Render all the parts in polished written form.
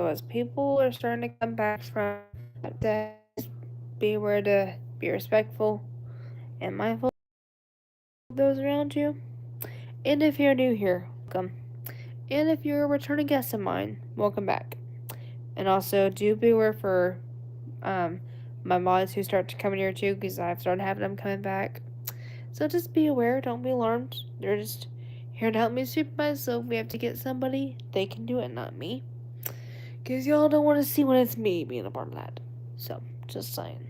So as people are starting to come back from that, be aware to be respectful and mindful of those around you. And if you're new here, welcome. And if you're a returning guest of mine, welcome back. And also, do be aware for um, my mods who start to come in here too, because I've started having them coming back. So just be aware, don't be alarmed. They're just here to help me supervise, so if we have to get somebody, they can do it, not me. Because y'all don't want to see when it's me being a part of that. So, just saying.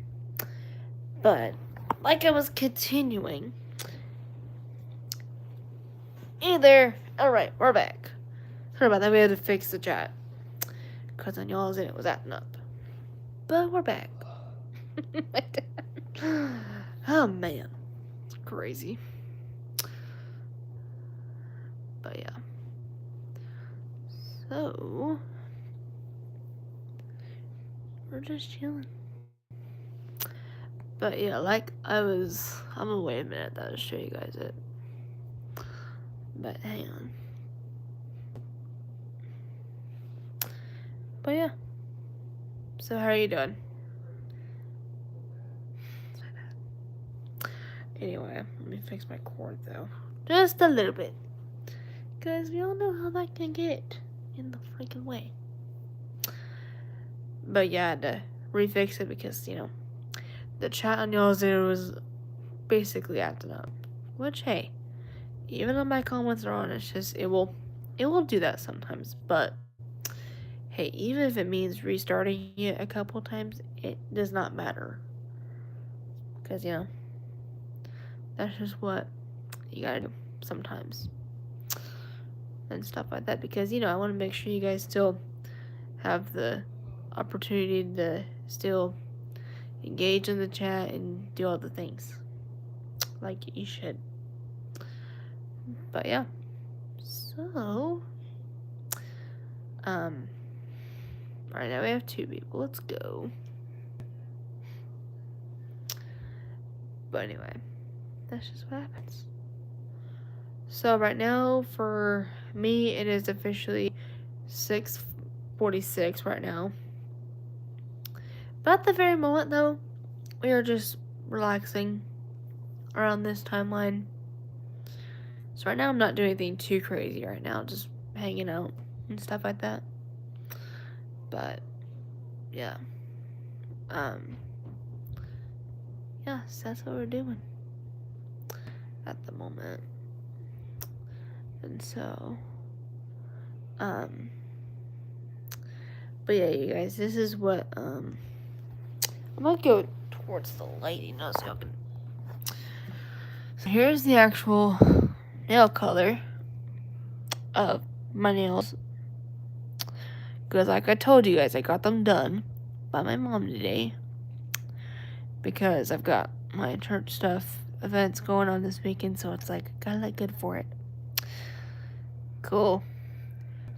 But, like I was continuing. Hey there! Alright, we're back. Sorry about that, we had to fix the chat. Because on y'all's end it was acting up. But we're back. Oh man. It's crazy. But yeah. So, we're just chilling. But yeah, like I'm gonna wait a minute though to show you guys it. But hang on. But yeah. So how are you doing? Anyway, let me fix my cord though. Just a little bit. Because we all know how that can get in the freaking way. But yeah, I had to refix it because, the chat on y'all's it was basically acting up. Which, hey, even though my comments are on, it's just, it will do that sometimes. But, hey, even if it means restarting it a couple times, it does not matter. Because, that's just what you gotta do sometimes. And stuff like that. Because, I want to make sure you guys still have the opportunity to still engage in the chat and do all the things like you should. But yeah, so right now we have 2 people. Let's go. But anyway, that's just what happens. So right now for me it is officially 6:46 right now. But at the very moment though, we are just relaxing around this timeline. So right now I'm not doing anything too crazy right now, just hanging out and stuff like that. But yeah. Yes, that's what we're doing at the moment. And so but yeah, you guys, this is what I'm gonna go towards the lighting now so y'all can. So here's the actual nail color of my nails. Because like I told you guys, I got them done by my mom today. Because I've got my church stuff, events going on this weekend, so it's like, gotta look good for it. Cool.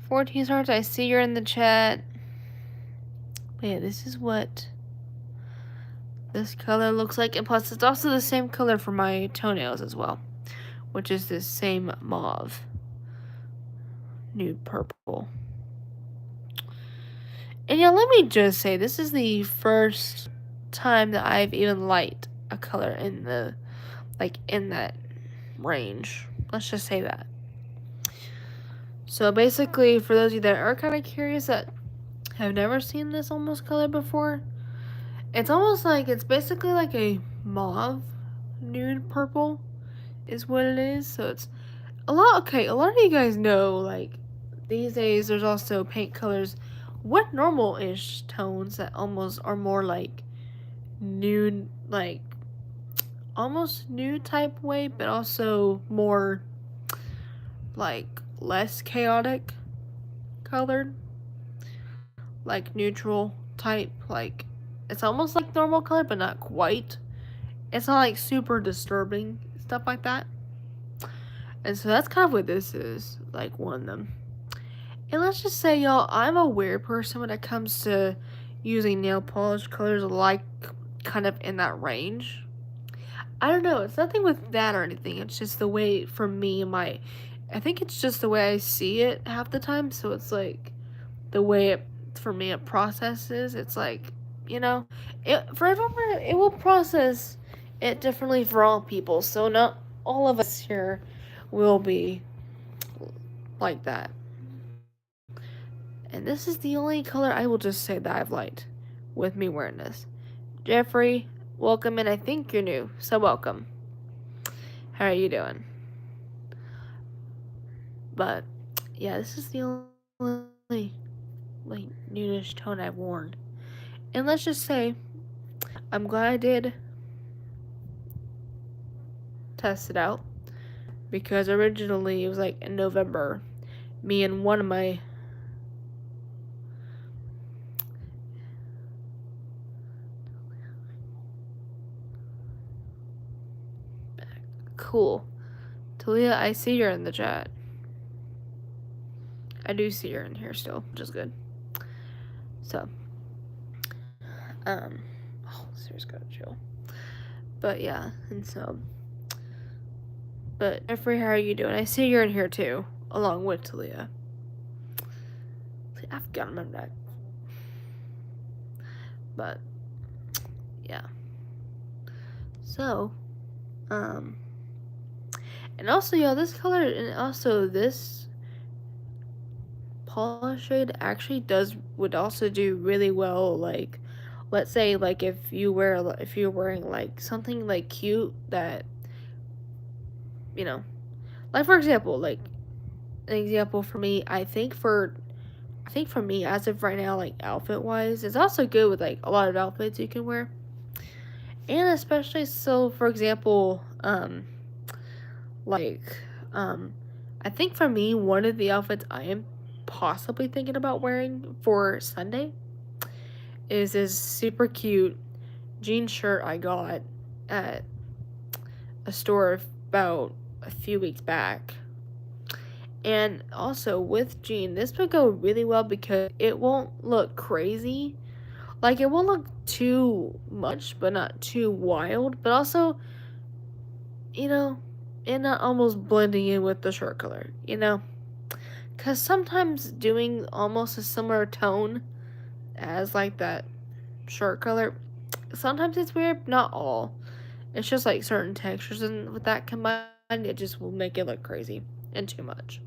14 stars, I see you're in the chat. But yeah, this is what this color looks like. And plus, it's also the same color for my toenails as well. Which is this same mauve. Nude purple. And yeah, let me just say, this is the first time that I've even liked a color in the, in that range. Let's just say that. So basically, for those of you that are kind of curious that have never seen this almost color before, it's almost like, it's basically like a mauve nude purple is what it is. So it's a lot of you guys know, like, these days there's also paint colors with normal-ish tones that almost are more like nude, like almost nude type way, but also more like less chaotic colored, like neutral type, like it's almost like normal color but not quite. It's not like super disturbing, stuff like that. And so that's kind of what this is, like one of them. And let's just say, y'all, I'm a weird person when it comes to using nail polish colors, like kind of in that range. I don't know, it's nothing with that or anything, it's just the way, for me, I think it's just the way I see it half the time, so it's like the way it for me it processes. It's like, you know, for everyone it will process it differently for all people. So not all of us here will be like that. And this is the only color I will just say that I've liked with me wearing this. Jeffrey, welcome, and I think you're new, so welcome. How are you doing? But yeah, this is the only like nudish tone I've worn. And let's just say I'm glad I did test it out because originally it was like in November. Me and one of my cool. Talia, I see you're in the chat. I do see you're in here still, which is good. So, oh, Sarah's gotta chill. But yeah, and so, but Jeffrey, how are you doing? I see you're in here too, along with Talia. I forgot about that. But yeah. So, and also, y'all, this color and also this polish shade actually would also do really well. Like, let's say, like if you're wearing like something like cute that, you know, like for example, like an example for me, I think for me as of right now, like outfit wise, it's also good with like a lot of outfits you can wear. And especially so for example, like I think for me one of the outfits I am possibly thinking about wearing for Sunday is this super cute jean shirt I got at a store about a few weeks back. And also with jean, this would go really well because it won't look crazy. Like it won't look too much, but not too wild. But also, you know, and not almost blending in with the shirt color, you know? Because sometimes doing almost a similar tone as like that shirt color, sometimes it's weird, not all. It's just like certain textures, and with that combined, it just will make it look crazy and too much.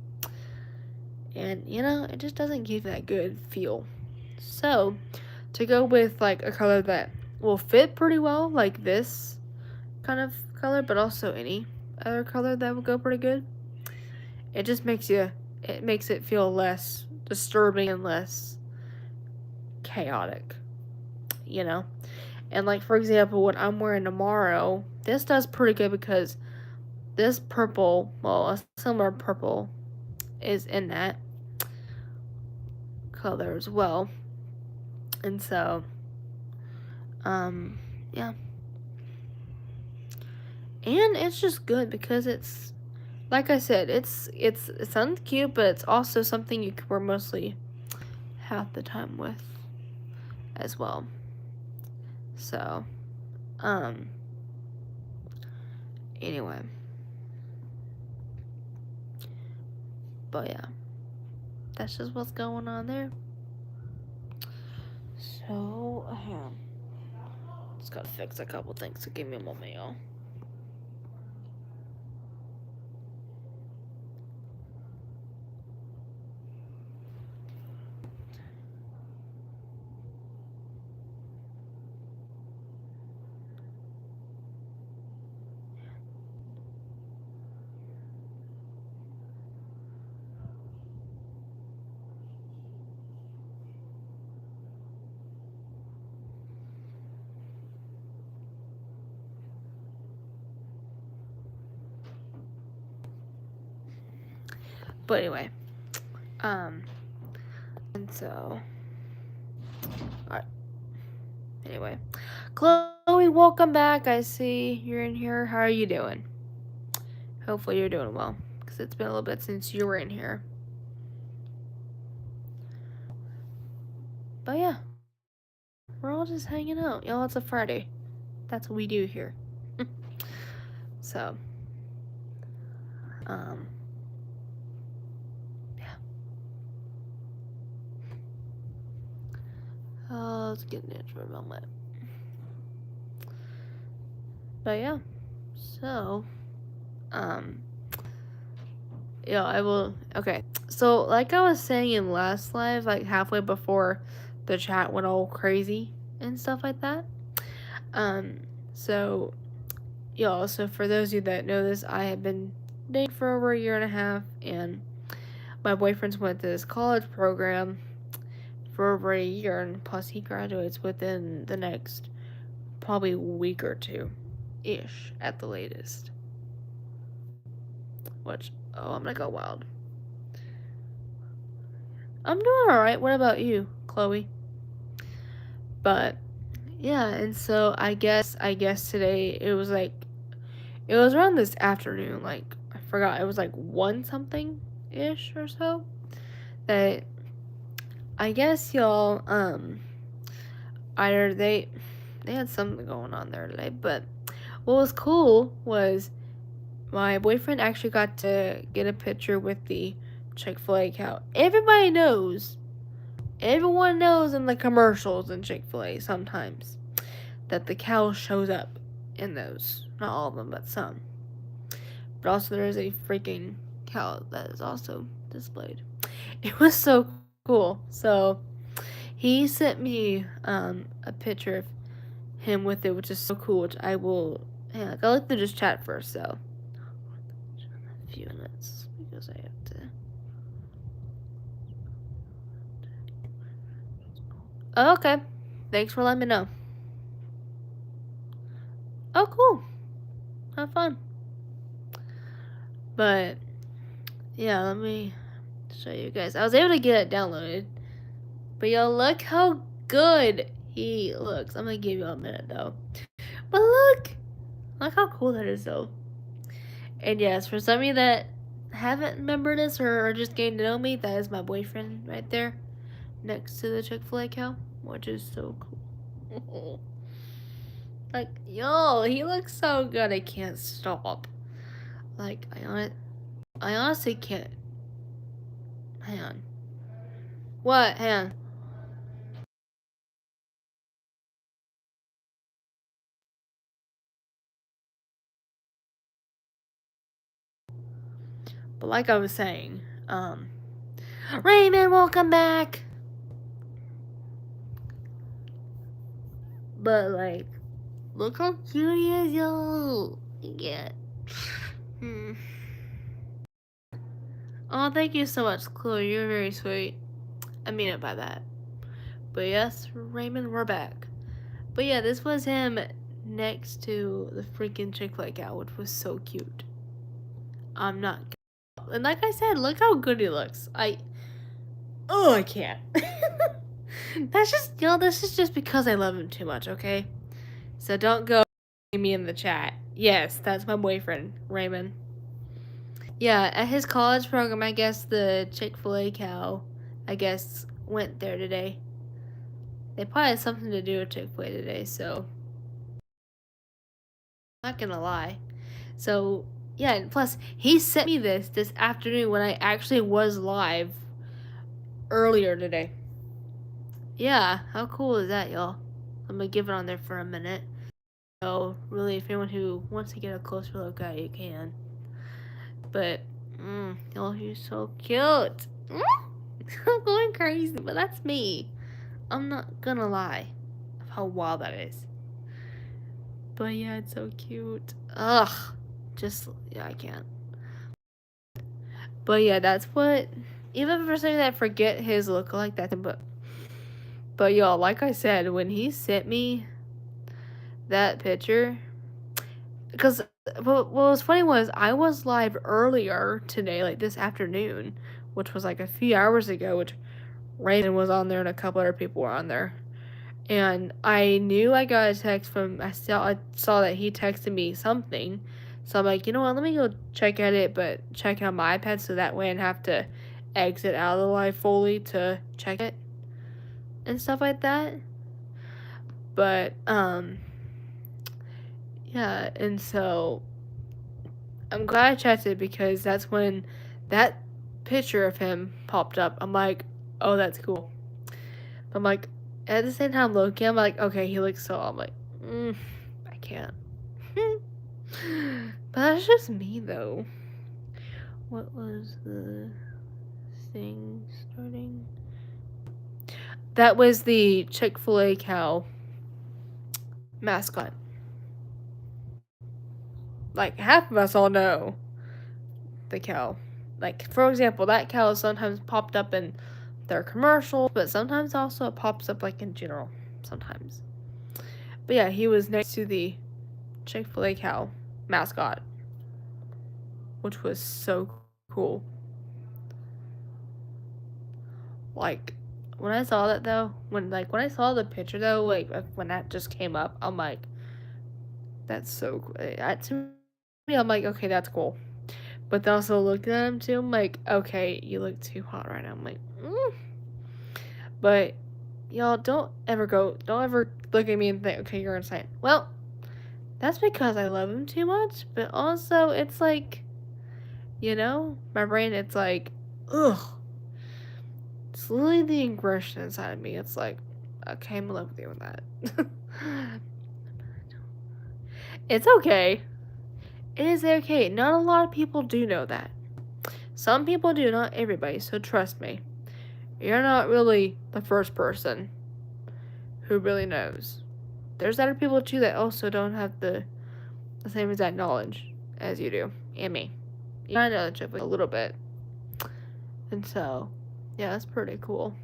And you know, it just doesn't give that good feel. So, to go with like a color that will fit pretty well, like this kind of color, but also any other color that will go pretty good, it just makes it feel less disturbing and less chaotic, you know? And like for example, what I'm wearing tomorrow, this does pretty good because this purple, well, a similar purple is in that color as well. And so, yeah. And it's just good because it's, like I said, it sounds cute, but it's also something you can wear mostly half the time with as well. So, anyway. But yeah, that's just what's going on there. So, just gotta fix a couple things, so give me a moment, y'all. But anyway, and so, alright. Anyway, Chloe, welcome back. I see you're in here. How are you doing? Hopefully you're doing well, because it's been a little bit since you were in here. But yeah, we're all just hanging out. Y'all, it's a Friday. That's what we do here. So, yeah. Let's get into it for a moment. But yeah, so, yeah, I will. Okay, so like I was saying in last live, like halfway before the chat went all crazy and stuff like that. So, y'all, so for those of you that know this, I have been dating for over a year and a half, and my boyfriend's went to this college program for over a year, and plus he graduates within the next probably week or two ish at the latest. Which, oh, I'm gonna go wild. I'm doing alright. What about you, Chloe? But yeah, and so I guess today it was like it was around this afternoon, like I forgot, it was like one something ish or so. That I guess y'all either they had something going on there today, but what was cool was my boyfriend actually got to get a picture with the Chick-fil-A cow. Everyone knows in the commercials in Chick-fil-A sometimes that the cow shows up in those. Not all of them, but some. But also there is a freaking cow that is also displayed. It was so cool. So he sent me a picture of him with it, which is so cool, which I will I like to just chat first, so a few minutes because I have to. Oh, okay. Thanks for letting me know. Oh, cool. Have fun. But yeah, let me show you guys. I was able to get it downloaded. But yo, look how good he looks. I'm gonna give you a minute though. But look how cool that is though. And yes, for some of you that haven't remembered this or are just getting to know me, that is my boyfriend right there next to the Chick-fil-A cow, which is so cool. Like, yo, he looks so good. I can't stop. Like, I honestly can't. Hang on. What? Hang on. But like I was saying, Raymond, welcome back. But like, look how cute he is, yo. Yeah. Oh, thank you so much, Chloe. You're very sweet. I mean it by that. But yes, Raymond, we're back. But yeah, this was him next to the freaking Chick-fil-A cow, which was so cute. I'm not. And like I said, look how good he looks. I can't. That's just, this is just because I love him too much, okay? So don't go me in the chat. Yes, that's my boyfriend, Raymond. Yeah, at his college program, I guess the Chick-fil-A cow, I guess, went there today. They probably had something to do with Chick-fil-A today, so. I'm not gonna lie. So, yeah, and plus, he sent me this afternoon when I actually was live earlier today. Yeah, how cool is that, y'all? I'm gonna give it on there for a minute. So, really, if anyone who wants to get a closer look at it, you can. But, oh, he's so cute. I'm going crazy, but that's me. I'm not gonna lie of how wild that is. But yeah, it's so cute. Ugh. Yeah, I can't. But yeah, that's what, even for something that forget his look like that, but y'all, like I said, when he sent me that picture, because what was funny was I was live earlier today, like this afternoon, which was like a few hours ago, which Raymond was on there and a couple other people were on there. And I knew I got a text I saw that he texted me something. So I'm like, you know what, let me go check at it, but check it on my iPad so that way I don't have to exit out of the live fully to check it and stuff like that. But, yeah, and so I'm glad I checked it because that's when that picture of him popped up. I'm like, oh, that's cool. I'm like, And at the same time, looking, I'm like, okay, he looks so. I'm like, I can't. But that's just me, though. What was the thing starting? That was the Chick-fil-A cow mascot. Like, half of us all know the cow. Like, for example, that cow sometimes popped up in their commercials, but sometimes also it pops up, like, in general. Sometimes. But yeah, he was next to the Chick-fil-A cow mascot, which was so cool. Like, when I saw that, though, when I saw the picture, though, like, when that just came up, I'm like, that's so cool. To me, I'm like, okay, that's cool. But then also looking at him, too, I'm like, okay, you look too hot right now. I'm like, But, y'all, don't ever look at me and think, okay, you're insane. Well, that's because I love him too much, but also, it's like, my brain, it's like, ugh. It's literally the aggression inside of me. It's like, okay, I'm in love with you with that. It's okay. It is okay. Not a lot of people do know that. Some people do, not everybody, so trust me. You're not really the first person who really knows. There's other people too that also don't have the same exact knowledge as you do, and me. You kind of know a little bit. And so, yeah, that's pretty cool.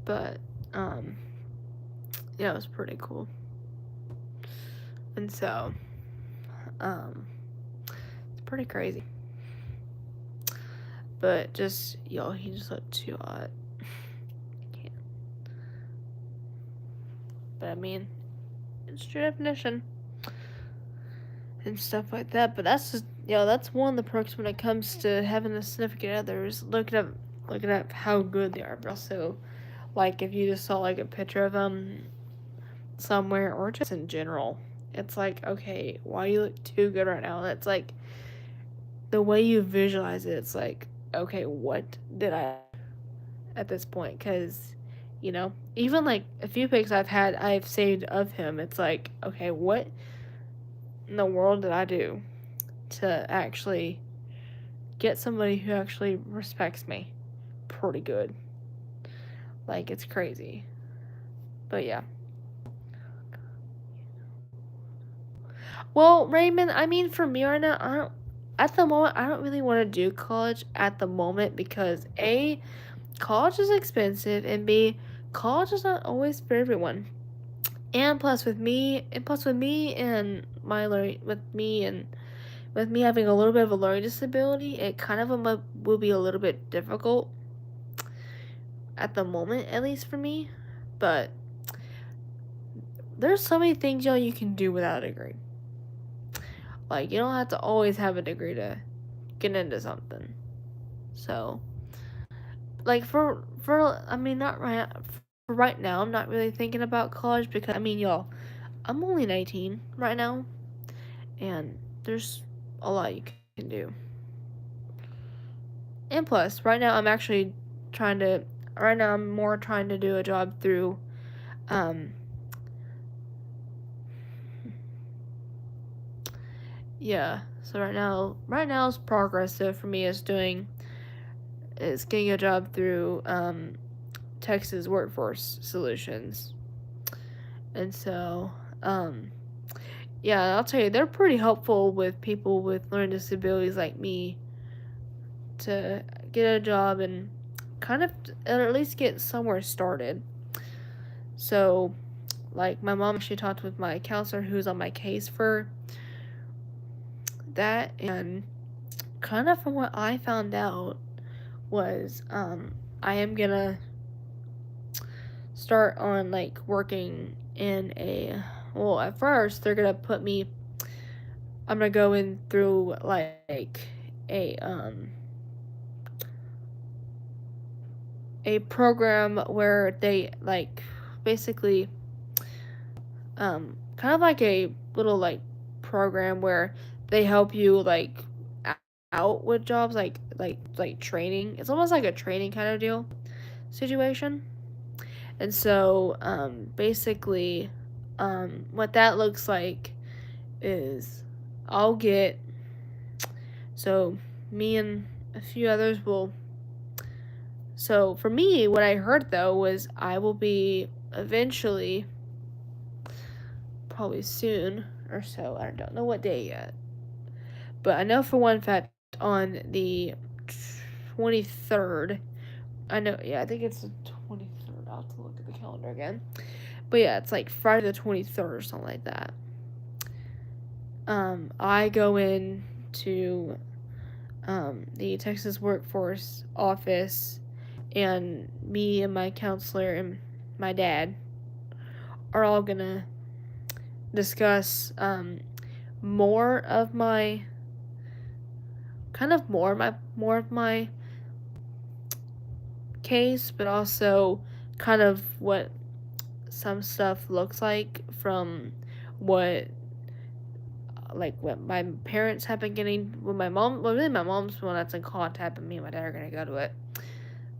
But, yeah, it was pretty cool. And so, it's pretty crazy. But just, y'all, he just looked too hot. Can't. But I mean, it's true definition. And stuff like that. But that's just, that's one of the perks when it comes to having a significant other is looking at how good they are. But also, like, if you just saw, like, a picture of them somewhere or just in general, it's like, okay, why you look too good right now? And it's like, the way you visualize it, it's like, okay, what did I at this point? Because, even, like, a few pics I've saved of him, it's like, okay, what in the world did I do to actually get somebody who actually respects me pretty good? Like, it's crazy. But yeah. Well, Raymond, I mean, for me right now, at the moment, I don't really want to do college at the moment because A, college is expensive, and B, college is not always for everyone. And plus with me and with me having a little bit of a learning disability, it kind of will be a little bit difficult at the moment, at least for me. But there's so many things, you can do without a degree. Like, you don't have to always have a degree to get into something. So, like, I mean, not right, for right now, I'm not really thinking about college because, I mean, y'all, I'm only 19 right now, and there's a lot you can do. And plus, right now, I'm more trying to do a job through, yeah, so right now is progressive for me is getting a job through, Texas Workforce Solutions. And so, yeah, I'll tell you, they're pretty helpful with people with learning disabilities like me to get a job and kind of, or at least get somewhere started. So, like, my mom actually talked with my counselor who's on my case for that, and kind of from what I found out was, I am gonna start on, like, working in at first, they're gonna I'm gonna go in through, like, a program where they, like, basically, kind of like a little, like, program where they help you, like, out with jobs, like training. It's almost like a training kind of situation. And so, basically, what that looks like is I'll get, so me and a few others will, so for me, what I heard though was I will be eventually, probably soon or so, I don't know what day yet, but I know for one fact on the 23rd, I know, yeah, I think it's the 23rd. I'll have to look at the calendar again. But yeah, it's like Friday the 23rd or something like that. I go in to the Texas Workforce office, and me and my counselor and my dad are all gonna discuss more of my more of my case, but also kind of what some stuff looks like from what what my parents have been getting with my mom. Well, really, my mom's the one that's in contact, but me and my dad are gonna go to it.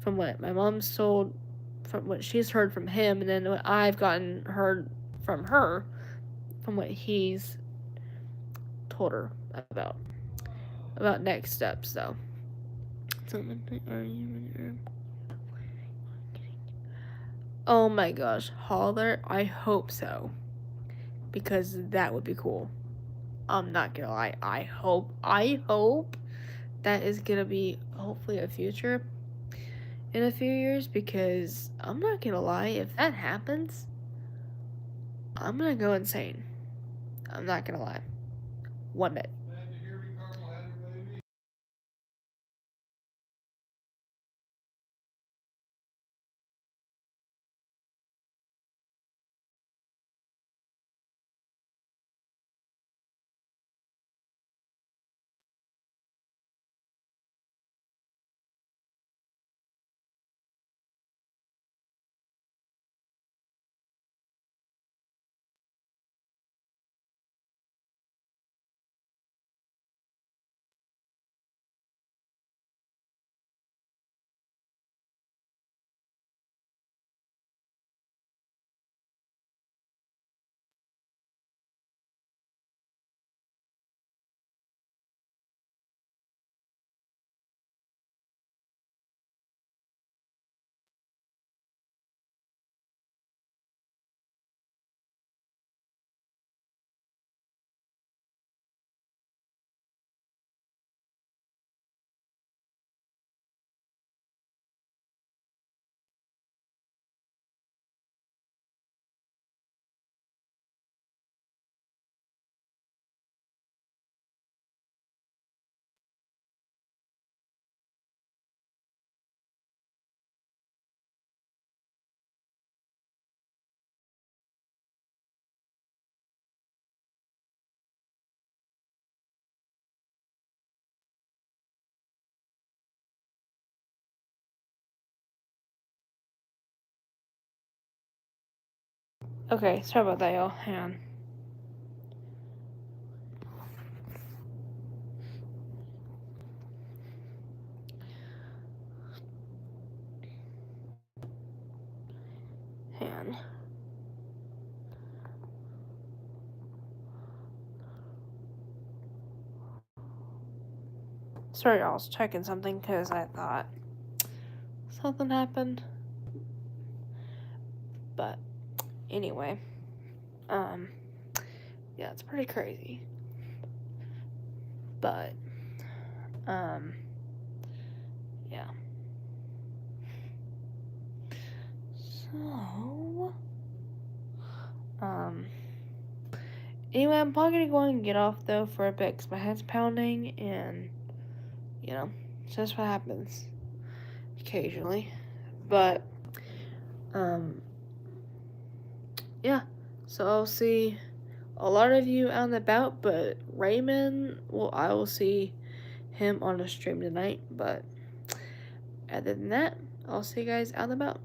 From what my mom's told, from what she's heard from him, and then what I've heard from her, from what he's told her about next steps. So, oh my gosh, Holler! I hope so, because that would be cool. I'm not gonna lie. I hope that is gonna be hopefully a future in a few years, because I'm not gonna lie, if that happens, I'm gonna go insane. I'm not gonna lie. 1 minute. Okay, sorry about that, y'all. Hang on. Hang on. Sorry, y'all. I was checking something because I thought something happened. But anyway, um, yeah, it's pretty crazy. But yeah. So, anyway, I'm probably gonna go and get off though for a bit because my head's pounding, and it's just what happens occasionally. But yeah. So I'll see a lot of you out and about, but Raymond, well, I will see him on the stream tonight. But other than that, I'll see you guys out and about.